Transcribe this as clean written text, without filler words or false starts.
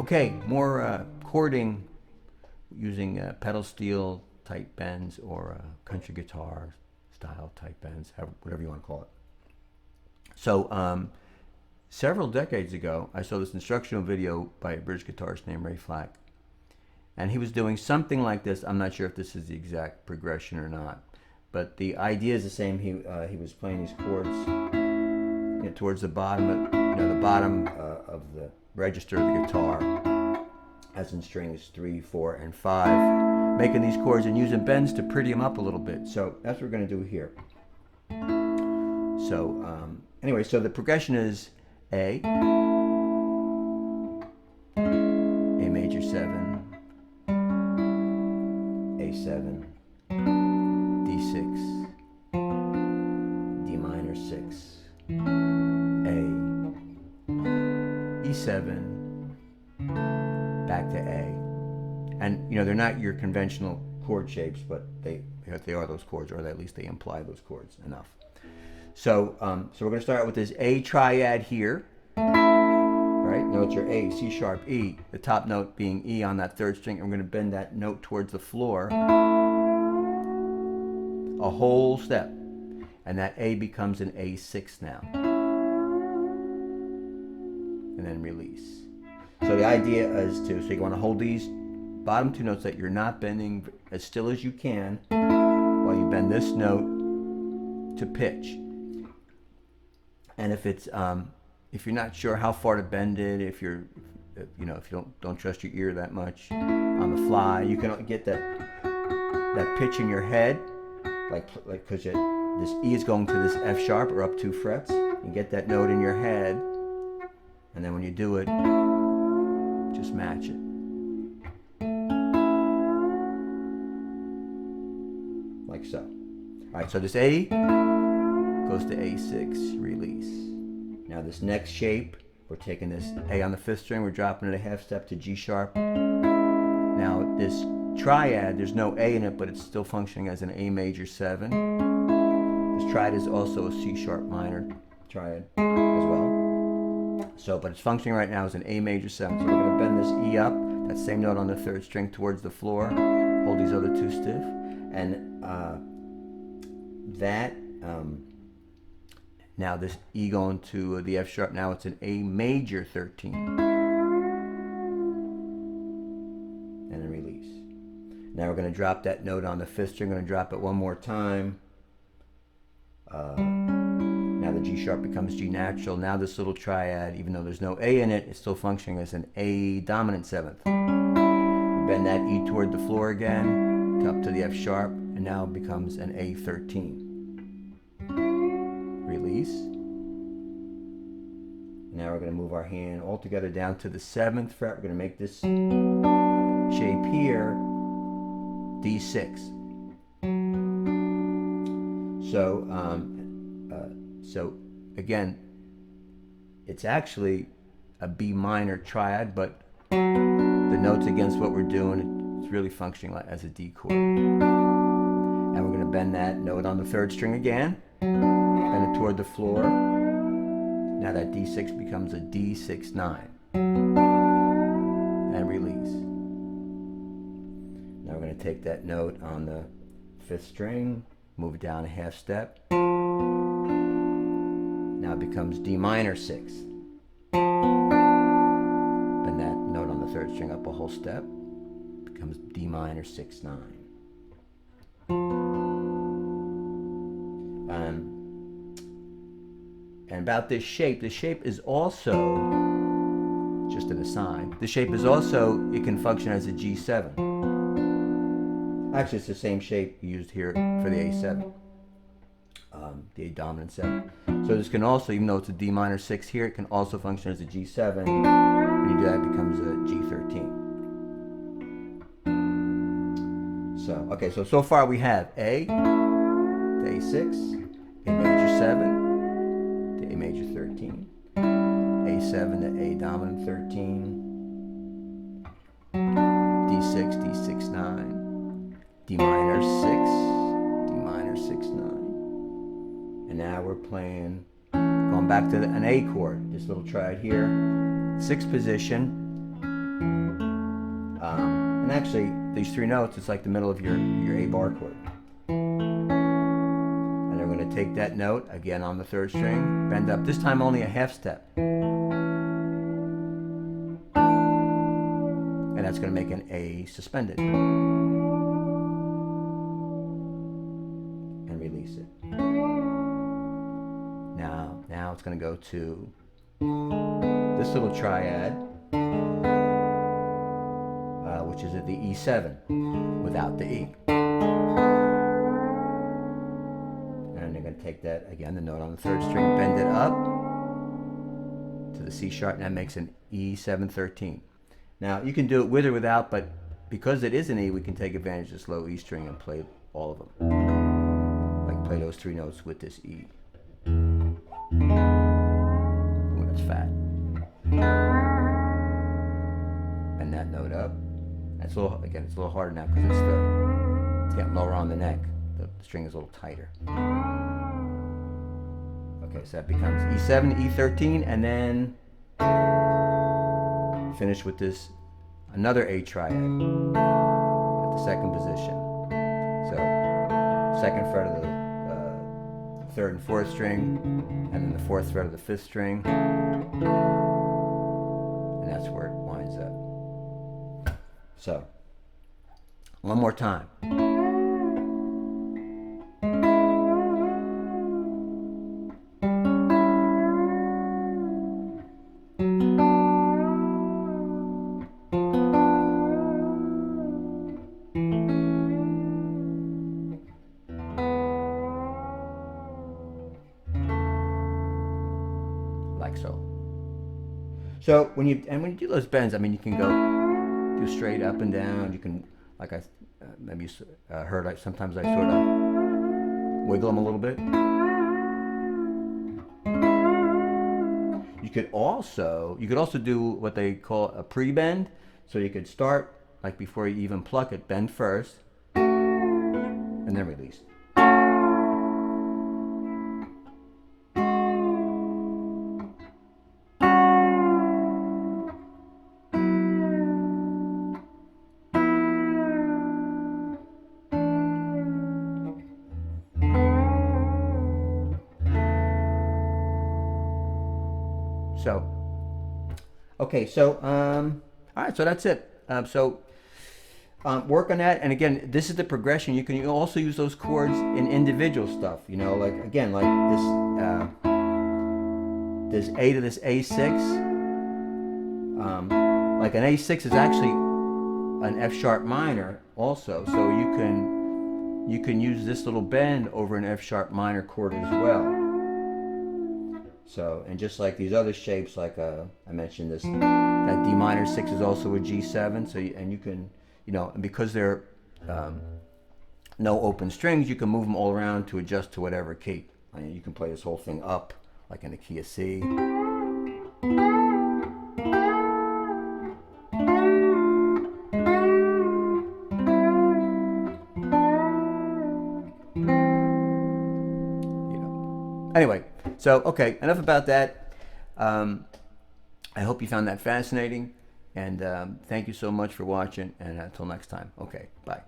Okay, more chording using pedal steel type bends or country guitar style type bends, whatever you want to call it. So several decades ago, I saw this instructional video by a British guitarist named Ray Flack. And he was doing something like this. I'm not sure if this is the exact progression or not, but the idea is the same. He was playing these chords towards the bottom, the bottom of the register of the guitar, as in strings 3, 4, and 5, making these chords and using bends to pretty them up a little bit. So that's what we're going to do here. So anyway, so the progression is A major 7, A7, D6, D minor 6, A, E7, back to A. And they're not your conventional chord shapes, but they are those chords, or at least they imply those chords enough. So we're going to start with this A triad here. Right? Note your A, C sharp, E, the top note being E on that third string, and we're going to bend that note towards the floor a whole step, and that A becomes an A6 now, and then release. So the idea is so you want to hold these bottom two notes that you're not bending as still as you can while you bend this note to pitch. And if you're not sure how far to bend it, if you don't trust your ear that much on the fly, you can get that pitch in your head, like because this E is going to this F sharp or up 2 frets. You get that note in your head, and then when you do it, just match it. Like so. All right, so this A goes to A6, release. Now this next shape, we're taking this A on the 5th string, we're dropping it a half step to G sharp. Now this triad, there's no A in it, but it's still functioning as an A major 7. This triad is also a C sharp minor triad as well. So, but it's functioning right now as an A major 7. So we're going to bend this E up, that same note on the 3rd string towards the floor, hold these other two stiff, and now this E going to the F sharp, now it's an A major 13. And then release. Now we're going to drop that note on the 5th string, we're going to drop it one more time. Now the G sharp becomes G natural. Now this little triad, even though there's no A in it, it's still functioning as an A dominant 7th. We bend that E toward the floor again, up to the F sharp, and now it becomes an A13. Release. Now we're going to move our hand all together down to the 7th fret. We're going to make this shape here D6. So again, it's actually a B minor triad, but the notes against what we're doing, it's really functioning as a D chord. And we're going to bend that note on the 3rd string again. Bend it toward the floor. Now that D6 becomes a D6-9. And release. Now we're going to take that note on the 5th string, move it down a half step. Now it becomes D minor 6. Bend that note on the 3rd string up a whole step. Becomes D minor 6-9. And about this shape is also, just an aside, the shape is also, it can function as a G7. Actually, it's the same shape used here for the A7, the A dominant 7. So this can also, even though it's a D minor 6 here, it can also function as a G7. When you do that, it becomes a G13. So, okay, so far we have A to A6, A major 7, to A major 13, A7 to A dominant 13, D6, D6-9, D minor 6, D minor 6-9. And now we're playing, going back to an A chord, this little triad here, 6th position, actually, these 3 notes, it's like the middle of your A bar chord. And I'm going to take that note, again on the 3rd string, bend up, this time only a half step. And that's going to make an A suspended. And release it. Now it's going to go to this little triad, which is at the E7 without the E. And they're going to take that, again, the note on the 3rd string, bend it up to the C sharp, and that makes an E713. Now, you can do it with or without, but because it is an E, we can take advantage of this low E string and play all of them. Like play those 3 notes with this E. Ooh, that's fat. Bend that note up. It's a little, again, it's a little harder now because it's getting lower on the neck. The string is a little tighter. Okay, so that becomes E7, E13, and then finish with this, another A triad at the 2nd position. So 2nd fret of the 3rd and 4th string, and then the 4th fret of the 5th string, and that's where it winds up. So, one more time. Like so. So when you do those bends, I mean, you can go do straight up and down. You can, like I maybe you heard, sometimes I sort of wiggle them a little bit. You could also do what they call a pre-bend. So you could start, like before you even pluck it, bend first, and then release. So, okay, so, all right, so that's it. Work on that, and again, this is the progression. You can also use those chords in individual stuff, you know, like, again, like this A to this A6. Like an A6 is actually an F sharp minor also, so you can use this little bend over an F sharp minor chord as well. So, and just like these other shapes, like I mentioned this, that D minor 6 is also a G7. So, and you can, you know, and because they're no open strings, you can move them all around to adjust to whatever key. I mean, you can play this whole thing up, like in the key of C. Anyway, so, okay, enough about that. I hope you found that fascinating, and thank you so much for watching, and until next time. Okay, bye.